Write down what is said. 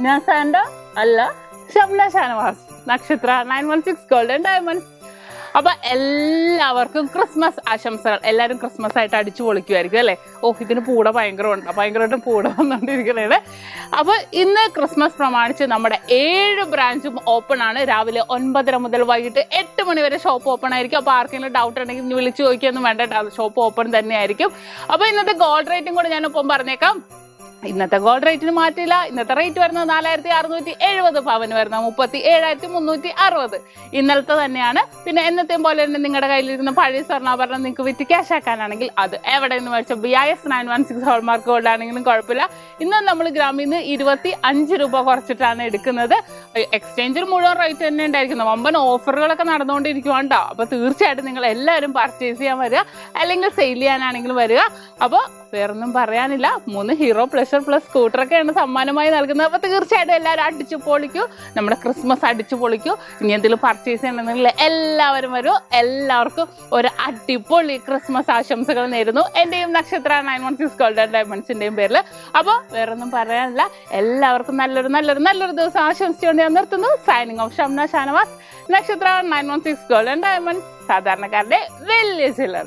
ഞാൻ സാൻഡ അല്ല, ഷംന ഷാനവാസ്, നക്ഷത്ര 916 ഗോൾഡൻ ഡയമണ്ട്സ്. അപ്പൊ എല്ലാവർക്കും ക്രിസ്മസ് ആശംസകൾ. എല്ലാവരും ക്രിസ്മസ് ആയിട്ട് അടിച്ചു പൊളിക്കുമായിരിക്കും അല്ലേ? ഇതിന് പൂട ഭയങ്കരമായിട്ടും പൂട വന്നുകൊണ്ടിരിക്കണേ. അപ്പൊ ഇന്ന് ക്രിസ്മസ് പ്രമാണിച്ച് നമ്മുടെ 7 ബ്രാഞ്ചും ഓപ്പൺ ആണ്. രാവിലെ 9:30 മുതൽ വൈകിട്ട് 8 മണി വരെ ഷോപ്പ് ഓപ്പൺ ആയിരിക്കും. അപ്പൊ ആർക്കെങ്കിലും ഡൗട്ട് ഉണ്ടെങ്കിൽ വിളിച്ചു ചോദിക്കൊന്നും വേണ്ട, ഷോപ്പ് ഓപ്പൺ തന്നെ ആയിരിക്കും. അപ്പൊ ഇന്നത്തെ ഗോൾഡ് റേറ്റും കൂടെ ഞാനിപ്പം പറഞ്ഞേക്കാം. ഇന്നത്തെ ഗോൾഡ് റേറ്റിന് മാറ്റില്ല. ഇന്നത്തെ റേറ്റ് വരുന്നത് 4670, പവന് വരുന്നത് 37,360. ഇന്നലത്തെ തന്നെയാണ്. പിന്നെ എന്നത്തെയും പോലെ തന്നെ നിങ്ങളുടെ കയ്യിലിരുന്ന പഴയ സ്വർണ്ണാഭരണം നിങ്ങൾക്ക് വിറ്റ് ക്യാഷ് ആക്കാനാണെങ്കിൽ അത് എവിടെ നിന്ന് മേടിച്ച BIS 916 ഹോൾമാർക്ക് ഗോൾഡ് ആണെങ്കിലും കുഴപ്പമില്ല. ഇന്ന് നമ്മൾ ഗ്രാമിൽ നിന്ന് 25 രൂപ കുറച്ചിട്ടാണ് എടുക്കുന്നത്. എക്സ്ചേഞ്ചിൽ മുഴുവൻ റേറ്റ് തന്നെ ഉണ്ടായിരിക്കുന്നത്. വമ്പൻ ഓഫറുകളൊക്കെ നടന്നുകൊണ്ടിരിക്കുവാണ് കേട്ടോ. അപ്പോൾ തീർച്ചയായിട്ടും നിങ്ങൾ എല്ലാവരും പർച്ചേസ് ചെയ്യാൻ വരിക, അല്ലെങ്കിൽ സെയിൽ ചെയ്യാനാണെങ്കിലും വരിക. അപ്പോൾ വേറൊന്നും പറയാനില്ല. 3 ഹീറോ പ്ലസ് സ്കൂട്ടറൊക്കെയാണ് സമ്മാനമായി നൽകുന്നത്. അപ്പോൾ തീർച്ചയായിട്ടും എല്ലാവരും അടിച്ചു പൊളിക്കൂ, നമ്മുടെ ക്രിസ്മസ് അടിച്ചു പൊളിക്കൂ. ഇനി എന്തെങ്കിലും പർച്ചേസ് ചെയ്യണമെന്നുണ്ടെങ്കിൽ എല്ലാവരും വരൂ. എല്ലാവർക്കും ഒരു അടിപൊളി ക്രിസ്മസ് ആശംസകൾ നേരുന്നു എൻ്റെയും നക്ഷത്ര 916 ഗോൾഡൻ ഡയമണ്ട്സിൻ്റെയും പേരിൽ. അപ്പോൾ വേറൊന്നും പറയാനില്ല. എല്ലാവർക്കും നല്ലൊരു ദിവസം ആശംസിച്ചുകൊണ്ട് ഞാൻ നിർത്തുന്നു. സൈനിങ് ഓഫ് ഷംന ഷാനവാസ്, നക്ഷത്ര 916 ഗോൾഡൻ ഡയമണ്ട്സ്, സാധാരണക്കാരുടെ വലിയ ചിലർ.